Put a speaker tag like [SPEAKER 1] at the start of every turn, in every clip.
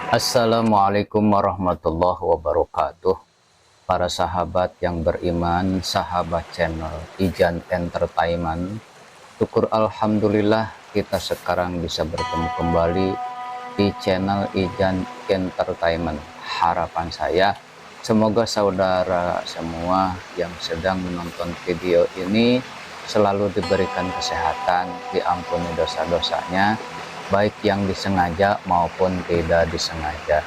[SPEAKER 1] Assalamualaikum warahmatullahi wabarakatuh. Para sahabat yang beriman, sahabat channel Ijan Entertainment, syukur alhamdulillah kita sekarang bisa bertemu kembali di channel Ijan Entertainment. Harapan saya semoga saudara semua yang sedang menonton video ini selalu diberikan kesehatan, diampuni dosa-dosanya, baik yang disengaja maupun tidak disengaja,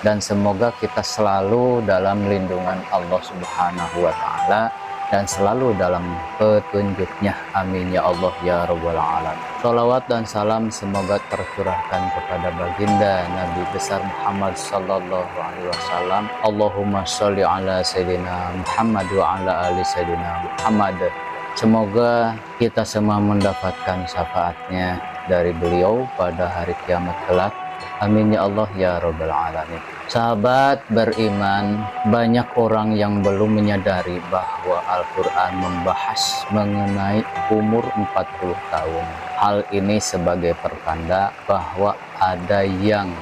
[SPEAKER 1] dan semoga kita selalu dalam lindungan Allah Subhanahu wa Ta'ala dan selalu dalam petunjuknya. Amin ya Allah ya Rabbal Alamin. Sholawat dan salam semoga tercurahkan kepada baginda Nabi besar Muhammad sallallahu alaihi wasallam. Allahumma sholli ala sayyidina Muhammad wa ala ali sayyidina Muhammad. Semoga kita semua mendapatkan syafaatnya dari beliau pada hari kiamat kelak. Amin ya Allah ya Rabbal Alamin. Sahabat beriman, banyak orang yang belum menyadari bahwa Al-Quran membahas mengenai umur 40 tahun. Hal ini sebagai pertanda bahwa ada yang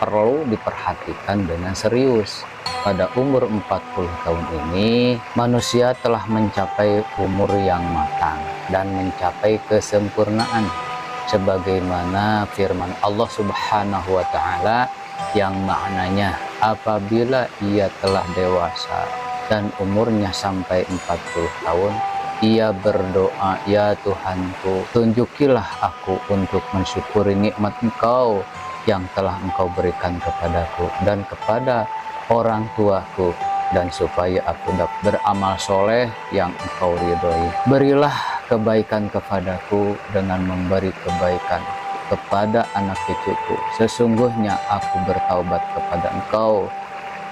[SPEAKER 1] perlu diperhatikan dengan serius. Pada umur 40 tahun ini, manusia telah mencapai umur yang matang dan mencapai kesempurnaan, sebagaimana firman Allah Subhanahu wa Ta'ala yang maknanya, apabila ia telah dewasa dan umurnya sampai 40 tahun, ia berdoa, ya Tuhanku, tunjukilah aku untuk mensyukuri nikmat Engkau yang telah Engkau berikan kepadaku dan kepada orang tuaku, dan supaya aku dapat beramal soleh yang Engkau ridhoi. Berilah kebaikan kepadaku dengan memberi kebaikan kepada anak cucuku. Sesungguhnya aku bertaubat kepada Engkau,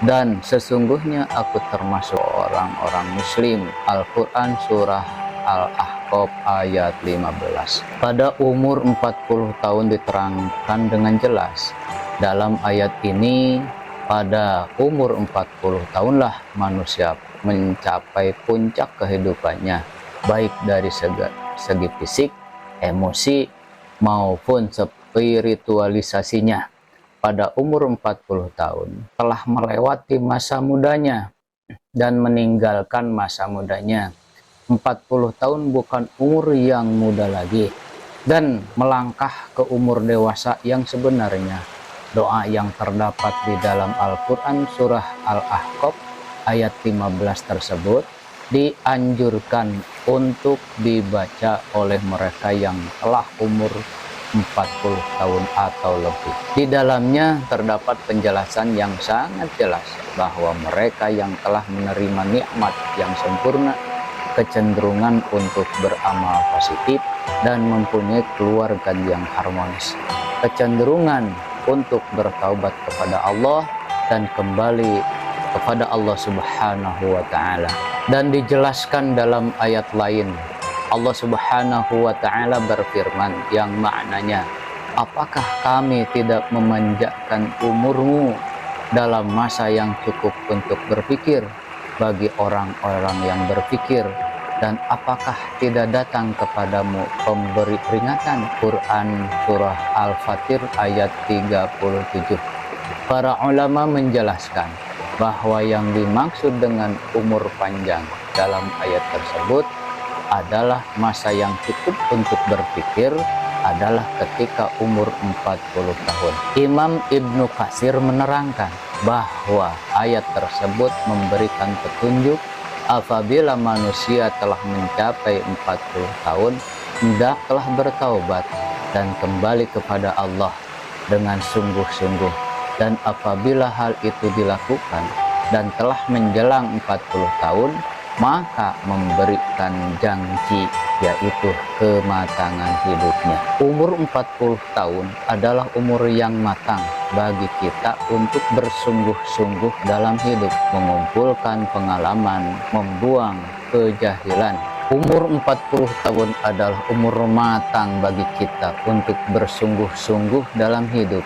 [SPEAKER 1] dan sesungguhnya aku termasuk orang-orang muslim. Al-Quran surah Al-Ahqaf ayat 15. Pada umur 40 tahun diterangkan dengan jelas. Dalam ayat ini, pada umur 40 tahunlah manusia mencapai puncak kehidupannya, baik dari segi fisik, emosi, maupun spiritualisasinya. Pada umur 40 tahun telah melewati masa mudanya dan meninggalkan masa mudanya. 40 tahun bukan umur yang muda lagi, dan melangkah ke umur dewasa yang sebenarnya. Doa yang terdapat di dalam Al-Quran surah Al-Ahqaf ayat 15 tersebut dianjurkan untuk dibaca oleh mereka yang telah umur 40 tahun atau lebih. Di dalamnya terdapat penjelasan yang sangat jelas bahwa mereka yang telah menerima nikmat yang sempurna, kecenderungan untuk beramal positif dan mempunyai keluarga yang harmonis, kecenderungan untuk bertaubat kepada Allah dan kembali kepada Allah Subhanahu wa Ta'ala. Dan dijelaskan dalam ayat lain, Allah Subhanahu wa Ta'ala berfirman yang maknanya, apakah kami tidak memanjangkan umurmu dalam masa yang cukup untuk berpikir bagi orang-orang yang berpikir, dan apakah tidak datang kepadamu pemberi peringatan? Quran surah Al-Fatir ayat 37. Para ulama menjelaskan bahwa yang dimaksud dengan umur panjang dalam ayat tersebut adalah masa yang cukup untuk berpikir adalah ketika umur 40 tahun. Imam Ibnu Katsir menerangkan bahwa ayat tersebut memberikan petunjuk apabila manusia telah mencapai 40 tahun, hendaklah bertaubat dan kembali kepada Allah dengan sungguh-sungguh. Dan apabila hal itu dilakukan dan telah menjelang 40 tahun, maka memberikan janji, yaitu kematangan hidupnya. Umur 40 tahun adalah umur yang matang bagi kita untuk bersungguh-sungguh dalam hidup, mengumpulkan pengalaman, membuang kejahilan. Umur 40 tahun adalah umur matang bagi kita untuk bersungguh-sungguh dalam hidup,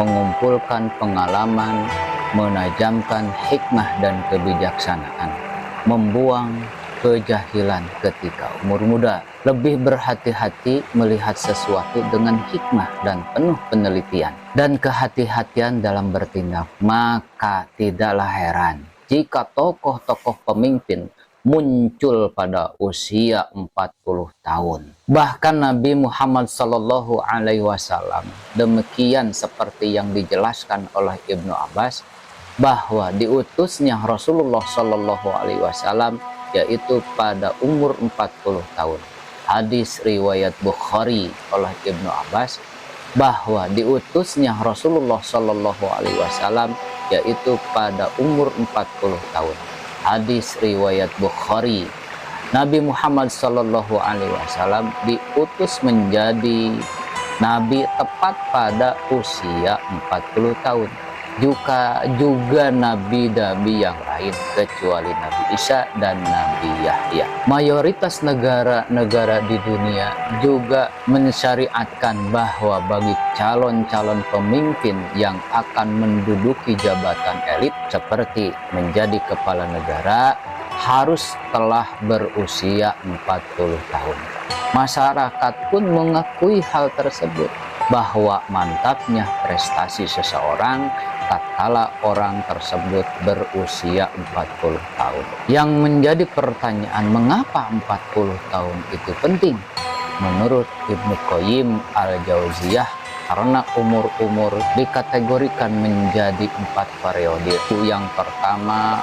[SPEAKER 1] mengumpulkan pengalaman, menajamkan hikmah dan kebijaksanaan, membuang kejahilan ketika umur muda, lebih berhati-hati melihat sesuatu dengan hikmah dan penuh penelitian dan kehati-hatian dalam bertindak. Maka tidaklah heran jika tokoh-tokoh pemimpin muncul pada usia 40 tahun. Bahkan Nabi Muhammad Sallallahu Alaihi Wasallam demikian seperti yang dijelaskan oleh Ibnu Abbas, bahwa diutusnya Rasulullah Sallallahu Alaihi Wasallam yaitu pada umur 40 tahun. Hadis riwayat Bukhari oleh Ibnu Abbas, bahwa diutusnya Rasulullah Sallallahu Alaihi Wasallam yaitu pada umur 40 tahun. Hadis riwayat Bukhari. Nabi Muhammad Sallallahu Alaihi Wasallam diutus menjadi nabi tepat pada usia 40 tahun. Juga nabi-nabi yang lain kecuali Nabi Isa dan Nabi Yahya. Mayoritas negara-negara di dunia juga mensyariatkan bahwa bagi calon-calon pemimpin yang akan menduduki jabatan elit seperti menjadi kepala negara harus telah berusia 40 tahun. Masyarakat pun mengakui hal tersebut, bahwa mantapnya prestasi seseorang tatkala orang tersebut berusia 40 tahun. Yang menjadi pertanyaan, mengapa 40 tahun itu penting? Menurut Ibnu Qayyim al-Jauziyah, karena umur-umur dikategorikan menjadi 4 periode. Yang pertama,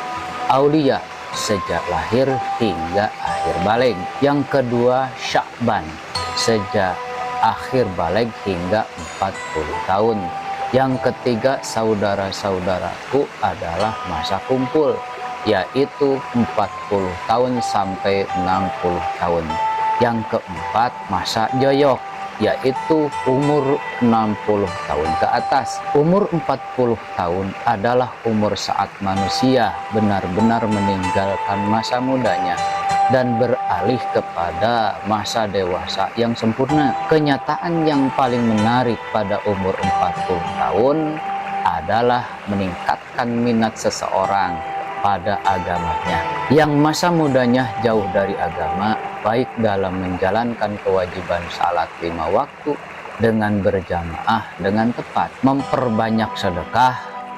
[SPEAKER 1] aulia, sejak lahir hingga akhir baligh. Yang kedua, sya'ban, sejak akhir baligh hingga 40 tahun. Yang ketiga, saudara-saudaraku adalah masa kumpul, yaitu 40 tahun sampai 60 tahun. Yang keempat, masa joyok, yaitu umur 60 tahun ke atas. Umur 40 tahun adalah umur saat manusia benar-benar meninggalkan masa mudanya dan beralih kepada masa dewasa yang sempurna. Kenyataan yang paling menarik pada umur 40 tahun adalah meningkatkan minat seseorang pada agamanya. Yang masa mudanya jauh dari agama, baik dalam menjalankan kewajiban salat 5 waktu dengan berjamaah dengan tepat, memperbanyak sedekah,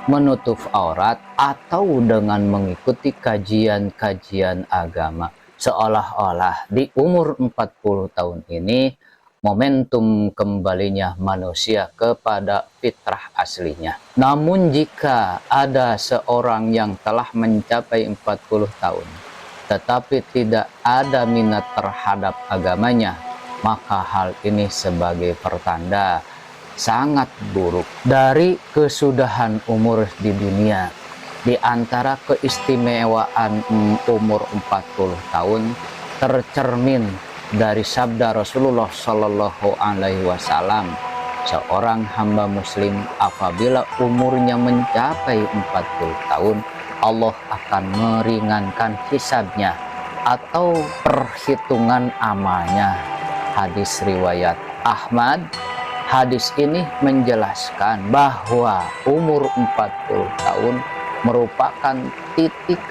[SPEAKER 1] menutup aurat, atau dengan mengikuti kajian-kajian agama. Seolah-olah di umur 40 tahun ini momentum kembalinya manusia kepada fitrah aslinya. Namun jika ada seorang yang telah mencapai 40 tahun tetapi tidak ada minat terhadap agamanya, maka hal ini sebagai pertanda sangat buruk dari kesudahan umur di dunia. Di antara keistimewaan umur 40 tahun tercermin dari sabda Rasulullah Shallallahu Alaihi Wasallam, seorang hamba muslim apabila umurnya mencapai 40 tahun, Allah akan meringankan hisabnya atau perhitungan amalnya. Hadis riwayat Ahmad. Hadis ini menjelaskan bahwa umur 40 tahun merupakan titik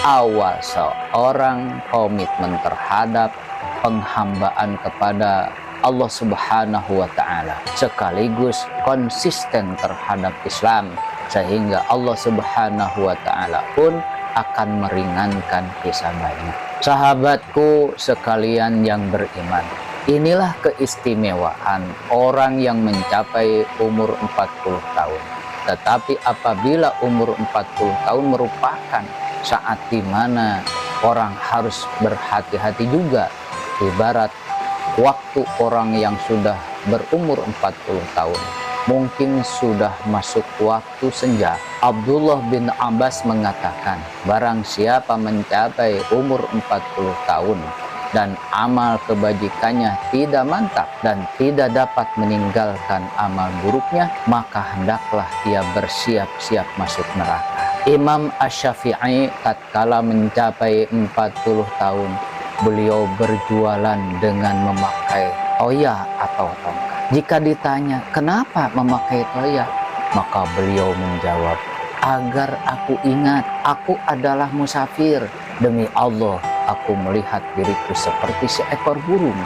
[SPEAKER 1] awal seorang komitmen terhadap penghambaan kepada Allah Subhanahu wa Ta'ala, sekaligus konsisten terhadap Islam, sehingga Allah Subhanahu wa Ta'ala pun akan meringankan hisabannya. Sahabatku sekalian yang beriman, inilah keistimewaan orang yang mencapai umur 40 tahun. Tetapi apabila umur 40 tahun merupakan saat di mana orang harus berhati-hati juga, ibarat waktu orang yang sudah berumur 40 tahun mungkin sudah masuk waktu senja. Abdullah bin Abbas mengatakan, barang siapa mencapai umur 40 tahun dan amal kebajikannya tidak mantap dan tidak dapat meninggalkan amal buruknya, maka hendaklah ia bersiap-siap masuk neraka. Imam Asy-Syafi'i tatkala mencapai 40 tahun, beliau berjualan dengan memakai toya atau tongkat. Jika ditanya, kenapa memakai toya? Maka beliau menjawab, agar aku ingat, aku adalah musafir. Demi Allah, aku melihat diriku seperti seekor burung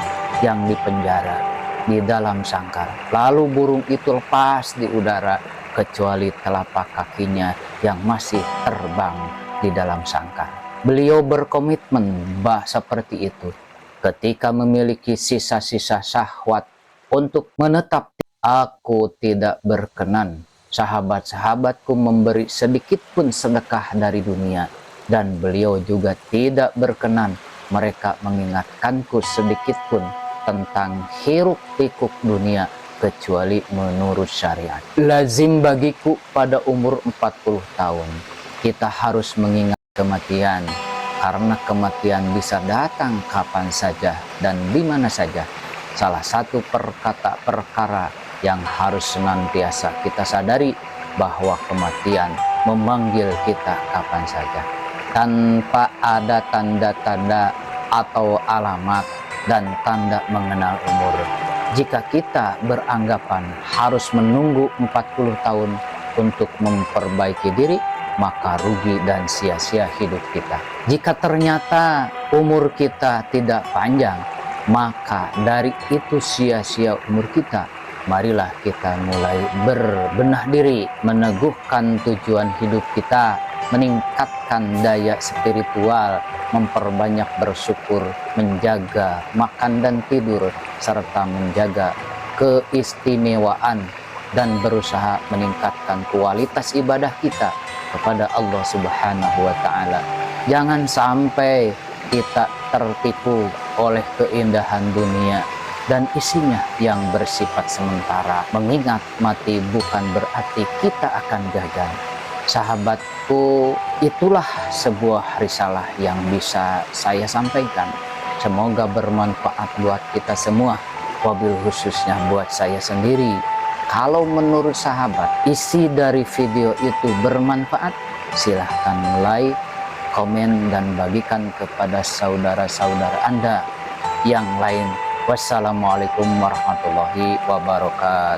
[SPEAKER 1] yang dipenjara di dalam sangkar. Lalu burung itu lepas di udara, kecuali telapak kakinya yang masih terbang di dalam sangkar. Beliau berkomitmen seperti itu. Ketika memiliki sisa-sisa syahwat untuk menetap, aku tidak berkenan sahabat-sahabatku memberi sedikit pun sedekah dari dunia, dan beliau juga tidak berkenan mereka mengingatkanku sedikit pun tentang hiruk pikuk dunia kecuali menurut syariat. Lazim bagiku pada umur 40 tahun kita harus mengingat kematian, karena kematian bisa datang kapan saja dan di mana saja. Salah satu perkara yang harus senantiasa kita sadari bahwa kematian memanggil kita kapan saja, tanpa ada tanda-tanda atau alamat dan tanda mengenal umur. Jika kita beranggapan harus menunggu 40 tahun untuk memperbaiki diri, maka rugi dan sia-sia hidup kita. Jika ternyata umur kita tidak panjang, maka dari itu sia-sia umur kita. Marilah kita mulai berbenah diri, meneguhkan tujuan hidup kita, meningkatkan daya spiritual, memperbanyak bersyukur, menjaga makan dan tidur, serta menjaga keistimewaan dan berusaha meningkatkan kualitas ibadah kita kepada Allah Subhanahu wa Ta'ala. Jangan sampai kita tertipu oleh keindahan dunia dan isinya yang bersifat sementara. Mengingat mati bukan berarti kita akan gagal. Sahabatku, itulah sebuah risalah yang bisa saya sampaikan. Semoga bermanfaat buat kita semua, wabil khususnya buat saya sendiri. Kalau menurut sahabat isi dari video itu bermanfaat, silahkan like, komen, dan bagikan kepada saudara-saudara Anda yang lain. Wassalamualaikum warahmatullahi wabarakatuh.